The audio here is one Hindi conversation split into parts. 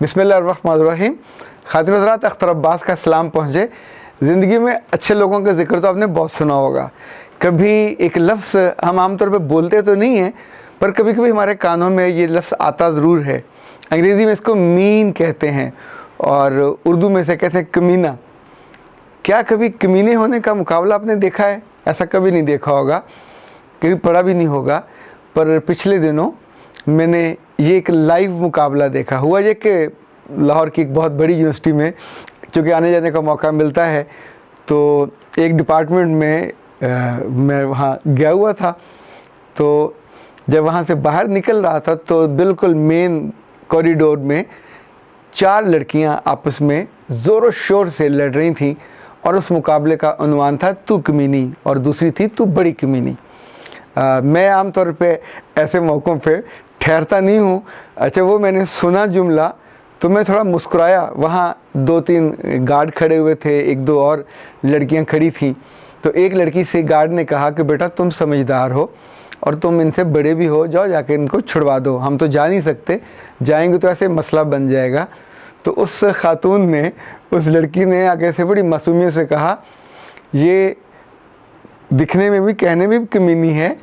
बिस्मिल्लाहिर्रहमानिर्रहीम। खातिन हज़रात, अख्तर अब्बास का सलाम पहुँचे। ज़िंदगी में अच्छे लोगों का जिक्र तो आपने बहुत सुना होगा। कभी एक लफ्ज़ हम आमतौर पे बोलते तो नहीं हैं, पर कभी कभी हमारे कानों में ये लफ्ज़ आता ज़रूर है। अंग्रेज़ी में इसको मीन कहते हैं और उर्दू में से कहते हैं कमीना। क्या कभी कमीने होने का मुकाबला आपने देखा है? ऐसा कभी नहीं देखा होगा, कभी पढ़ा भी नहीं होगा। पर पिछले दिनों मैंने ये एक लाइव मुकाबला देखा। हुआ ये कि लाहौर की एक बहुत बड़ी यूनिवर्सिटी में चूँकि आने जाने का मौका मिलता है, तो एक डिपार्टमेंट में मैं वहाँ गया हुआ था। तो जब वहाँ से बाहर निकल रहा था तो बिल्कुल मेन कॉरिडोर में 4 लड़कियाँ आपस में ज़ोरों शोर से लड़ रही थीं और उस मुकाबले का उन्वान था तू कमीनी और दूसरी थी तू बड़ी कमीनी। मैं आमतौर पे ऐसे मौक़ों पे ठहरता नहीं हूँ। अच्छा, वो मैंने सुना जुमला तो मैं थोड़ा मुस्कुराया। वहाँ 2-3 गार्ड खड़े हुए थे, 1-2 और लड़कियाँ खड़ी थीं। तो एक लड़की से गार्ड ने कहा कि बेटा तुम समझदार हो और तुम इनसे बड़े भी हो, जाओ जाके इनको छुड़वा दो, हम तो जा नहीं सकते, जाएंगे तो ऐसे मसला बन जाएगा। तो उस खातून ने, उस लड़की ने आगे से बड़ी मासूमियत से कहा, ये दिखने में भी कहने में भी कमीनी है,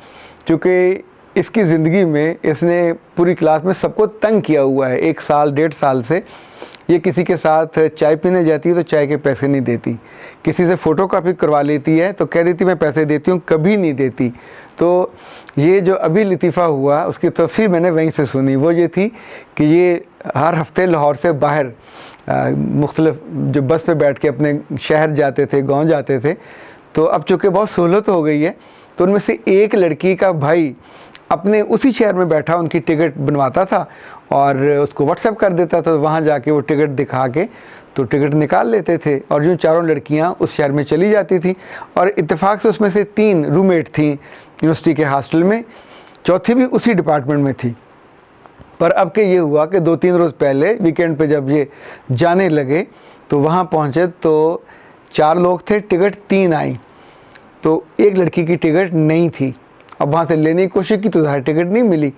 क्योंकि इसकी ज़िंदगी में इसने पूरी क्लास में सबको तंग किया हुआ है। 1 साल 1.5 साल से ये किसी के साथ चाय पीने जाती है तो चाय के पैसे नहीं देती, किसी से फ़ोटो कॉपी करवा लेती है तो कह देती मैं पैसे देती हूँ, कभी नहीं देती। तो ये जो अभी लतीफ़ा हुआ उसकी तफसीर मैंने वहीं से सुनी। वो ये थी कि ये हर हफ्ते लाहौर से बाहर मुख्तलिफ जो बस पे बैठ के अपने शहर जाते थे, गाँव जाते थे। तो अब चूँकि बहुत सहूलत हो गई है तो उनमें से एक लड़की का भाई अपने उसी शहर में बैठा उनकी टिकट बनवाता था और उसको व्हाट्सएप कर देता था। वहाँ जाके वो टिकट दिखा के तो टिकट निकाल लेते थे और यूँ 4 लड़कियाँ उस शहर में चली जाती थी। और इत्तेफाक से उसमें से 3 रूममेट थीं यूनिवर्सिटी के हॉस्टल में, चौथी भी उसी डिपार्टमेंट में थी। पर अब के ये हुआ कि 2-3 रोज़ पहले वीकेंड पे जब ये जाने लगे तो वहाँ पहुँचे तो 4 लोग थे, टिकट 3 आई। तो एक लड़की की टिकट नहीं थी। अब वहाँ से लेने की कोशिश की तो ज़्यादा टिकट नहीं मिली।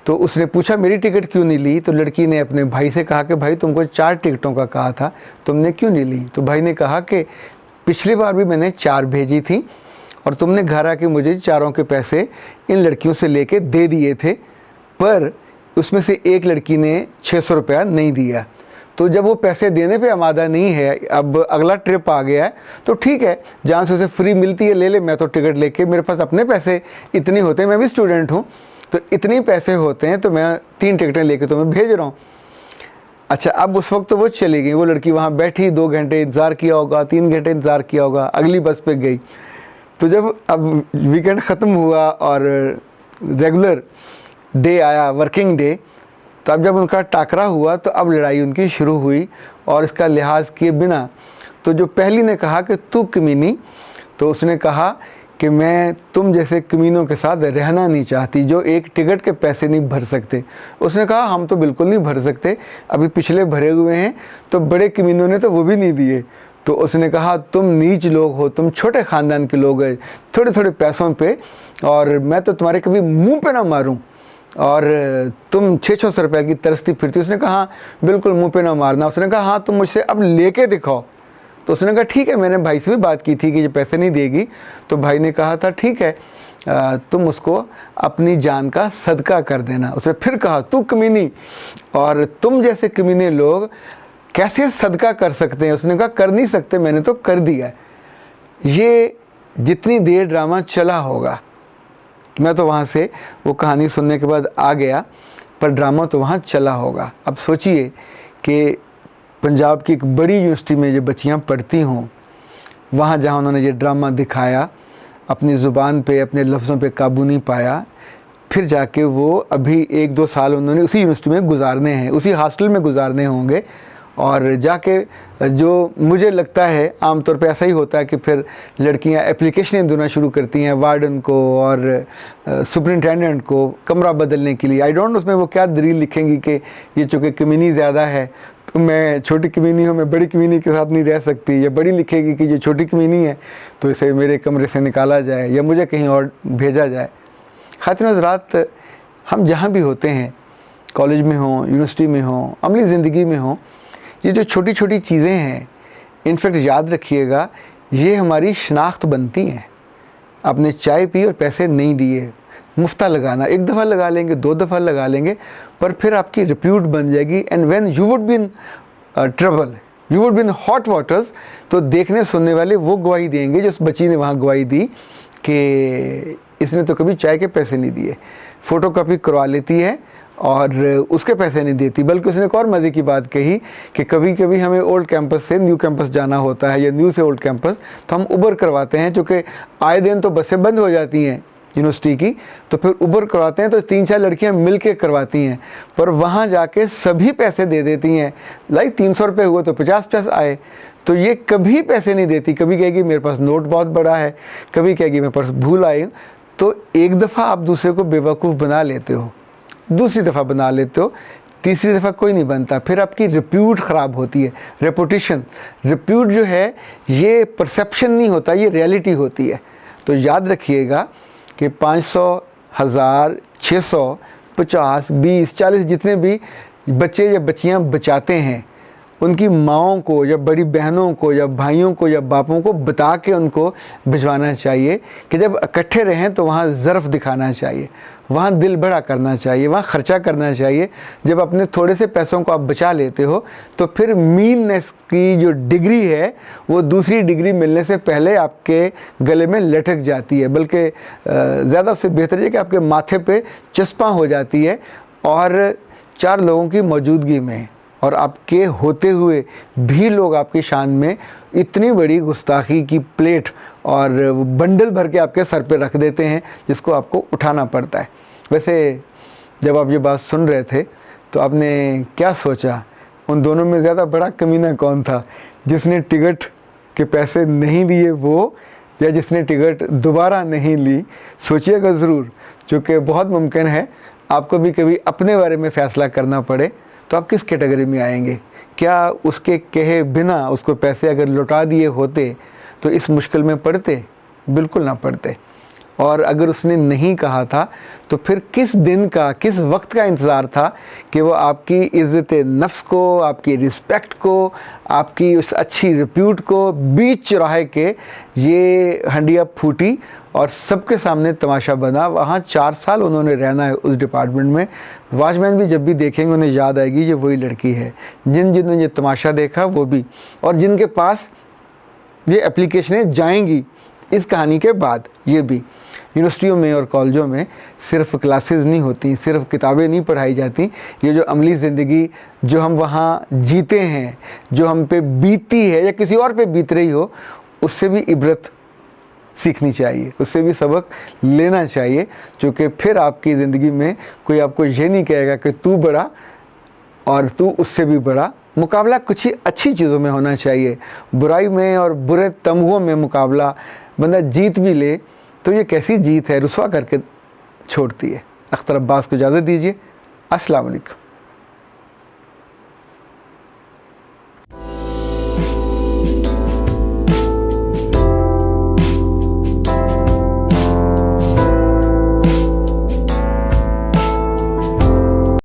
तो उसने पूछा मेरी टिकट क्यों नहीं ली? तो लड़की ने अपने भाई से कहा कि भाई तुमको 4 टिकटों का कहा था, तुमने क्यों नहीं ली? तो भाई ने कहा कि पिछली बार भी मैंने 4 भेजी थी और तुमने घर आके मुझे 4 के पैसे इन लड़कियों से लेके दे दिए थे, पर उसमें से एक लड़की ने 600 रुपया नहीं दिया। तो जब वो पैसे देने पे आमादा नहीं है, अब अगला ट्रिप आ गया है, तो ठीक है, जहाँ से उसे फ्री मिलती है ले ले। मैं तो टिकट लेके, मेरे पास अपने पैसे इतने होते हैं, मैं भी स्टूडेंट हूँ, तो इतने पैसे होते हैं तो मैं 3 टिकटें लेके तुम्हें भेज रहा हूँ। अच्छा, अब उस वक्त तो वो चली गई। वो लड़की वहाँ बैठी, 2 घंटे इंतज़ार किया होगा, 3 घंटे इंतज़ार किया होगा, अगली बस पे गई। तो जब अब वीकेंड ख़त्म हुआ और रेगुलर डे आया, वर्किंग डे, तो अब जब उनका टाकरा हुआ तो अब लड़ाई उनकी शुरू हुई और इसका लिहाज किए बिना। तो जो पहली ने कहा कि तू कमीनी, तो उसने कहा कि मैं तुम जैसे कमीनों के साथ रहना नहीं चाहती जो एक टिकट के पैसे नहीं भर सकते। उसने कहा हम तो बिल्कुल नहीं भर सकते, अभी पिछले भरे हुए हैं, तो बड़े कमीनों ने तो वो भी नहीं दिए। तो उसने कहा तुम नीच लोग हो, तुम छोटे ख़ानदान के लोग हैं, थोड़े थोड़े पैसों पे, और मैं तो तुम्हारे कभी मुंह पे ना मारूं और तुम 600 रुपये की तरसती फिरती। उसने कहा हाँ बिल्कुल मुंह पे ना मारना। उसने कहा हाँ तुम मुझसे अब लेके दिखाओ। तो उसने कहा ठीक है, मैंने भाई से भी बात की थी कि ये पैसे नहीं देगी। तो भाई ने कहा था ठीक है, तुम उसको अपनी जान का सदका कर देना। उसने फिर कहा तू कमीनी, और तुम जैसे कमीने लोग कैसे सदका कर सकते हैं? उसने कहा कर नहीं सकते, मैंने तो कर दिया है। ये जितनी देर ड्रामा चला होगा, मैं तो वहाँ से वो कहानी सुनने के बाद आ गया, पर ड्रामा तो वहाँ चला होगा। अब सोचिए कि पंजाब की एक बड़ी यूनिवर्सिटी में ये बच्चियाँ पढ़ती हों, वहाँ जहाँ उन्होंने ये ड्रामा दिखाया, अपनी ज़ुबान पे, अपने लफ्ज़ों पे काबू नहीं पाया, फिर जाके वो अभी 1-2 साल उन्होंने उसी यूनिवर्सिटी में गुजारने हैं, उसी हॉस्टल में गुजारने होंगे। और जाके जो मुझे लगता है आमतौर पे ऐसा ही होता है कि फिर लड़कियां एप्लीकेशनें देना शुरू करती हैं वार्डन को और सुपरिटेंडेंट को कमरा बदलने के लिए। आई डोंट नो उसमें वो क्या दलील लिखेंगी कि ये चूँकि कमीनी ज़्यादा है तो मैं छोटी कमीनी हूँ, मैं बड़ी कमीनी के साथ नहीं रह सकती, या बड़ी लिखेगी कि ये छोटी कमीनी है तो इसे मेरे कमरे से निकाला जाए या मुझे कहीं और भेजा जाए। खातिन हज़रात, हम जहाँ भी होते हैं कॉलेज में हों, यूनिवर्सिटी में हों, अमली ज़िंदगी में हों, ये जो छोटी छोटी चीज़ें हैं, इनफैक्ट याद रखिएगा, ये हमारी शनाख्त बनती हैं। आपने चाय पी और पैसे नहीं दिए, मुफ्ता लगाना, एक दफ़ा लगा लेंगे, 2 दफ़ा लगा लेंगे, पर फिर आपकी रिप्यूट बन जाएगी। And when you would be in trouble, you would be in hot waters, तो देखने सुनने वाले वो गवाही देंगे जो उस बच्ची ने वहाँ गवाही दी कि इसने तो कभी चाय के पैसे नहीं दिए, फ़ोटो कॉपी करवा लेती है और उसके पैसे नहीं देती। बल्कि उसने एक और मज़े की बात कही कि कभी कभी हमें ओल्ड कैंपस से न्यू कैंपस जाना होता है या न्यू से ओल्ड कैंपस, तो हम उबर करवाते हैं, चूँकि आए दिन तो बसें बंद हो जाती हैं यूनिवर्सिटी की, तो फिर उबर करवाते हैं, तो 3-4 लड़कियां मिल के करवाती हैं, पर वहाँ जाके सभी पैसे दे देती हैं। लाइक 300 रुपये हुए तो 50-50 आए, तो ये कभी पैसे नहीं देती। कभी कहेगी मेरे पास नोट बहुत बड़ा है, कभी कहेगी मेरे पास भूल आई। तो एक दफ़ा आप दूसरे को बेवकूफ़ बना लेते हो, दूसरी दफ़ा बना लेते हो, तीसरी दफ़ा कोई नहीं बनता, फिर आपकी रिप्यूट ख़राब होती है। रेपुटेशन, रिप्यूट जो है ये परसेप्शन नहीं होता, ये रियलिटी होती है। तो याद रखिएगा कि 500, 1000, 600, 50, 20, 40 जितने भी बच्चे या बच्चियां बचाते हैं, उनकी माँओं को या बड़ी बहनों को या भाइयों को या बापों को बता के उनको भिजवाना चाहिए कि जब इकट्ठे रहें तो वहाँ ज़र्फ़ दिखाना चाहिए, वहाँ दिल बड़ा करना चाहिए, वहाँ ख़र्चा करना चाहिए। जब अपने थोड़े से पैसों को आप बचा लेते हो तो फिर मीननेस की जो डिग्री है वो दूसरी डिग्री मिलने से पहले आपके गले में लटक जाती है, बल्कि ज़्यादा उससे बेहतर है कि आपके माथे पे चस्पा हो जाती है। और 4 लोगों की मौजूदगी में और आपके होते हुए भी लोग आपकी शान में इतनी बड़ी गुस्ताखी की प्लेट और बंडल भर के आपके सर पे रख देते हैं, जिसको आपको उठाना पड़ता है। वैसे जब आप ये बात सुन रहे थे तो आपने क्या सोचा, उन दोनों में ज़्यादा बड़ा कमीना कौन था, जिसने टिकट के पैसे नहीं दिए वो, या जिसने टिकट दोबारा नहीं ली? सोचिएगा ज़रूर, क्योंकि बहुत मुमकिन है आपको भी कभी अपने बारे में फ़ैसला करना पड़े, तो आप किस कैटेगरी में आएंगे? क्या उसके कहे बिना उसको पैसे अगर लौटा दिए होते तो इस मुश्किल में पड़ते? बिल्कुल ना पड़ते। और अगर उसने नहीं कहा था तो फिर किस दिन का, किस वक्त का इंतज़ार था कि वो आपकी इज़्ज़त नफ्स को, आपकी रिस्पेक्ट को, आपकी उस अच्छी रिप्यूट को बीच चौराहे के ये हंडिया फूटी और सबके सामने तमाशा बना। वहाँ 4 साल उन्होंने रहना है उस डिपार्टमेंट में। वॉचमैन भी जब भी देखेंगे उन्हें याद आएगी ये वही लड़की है। जिन्होंने ये तमाशा देखा वो भी, और जिनके पास ये एप्लीकेशनें जाएंगी इस कहानी के बाद, ये भी। यूनिवर्सिटियों में और कॉलेजों में सिर्फ क्लासेस नहीं होती, सिर्फ किताबें नहीं पढ़ाई जाती। ये जो अमली ज़िंदगी जो हम वहाँ जीते हैं, जो हम पे बीतती है या किसी और पे बीत रही हो, उससे भी इबरत सीखनी चाहिए, उससे भी सबक लेना चाहिए, क्योंकि फिर आपकी ज़िंदगी में कोई आपको ये नहीं कहेगा कि तू बड़ा और तू उससे भी बड़ा। मुकाबला कुछ ही अच्छी चीज़ों में होना चाहिए। बुराई में और बुरे तमगों में मुकाबला बंदा जीत भी ले तो ये कैसी जीत है, रुसवा करके छोड़ती है। अख्तर अब्बास को इजाज़त दीजिए। अस्सलाम वालेकुम।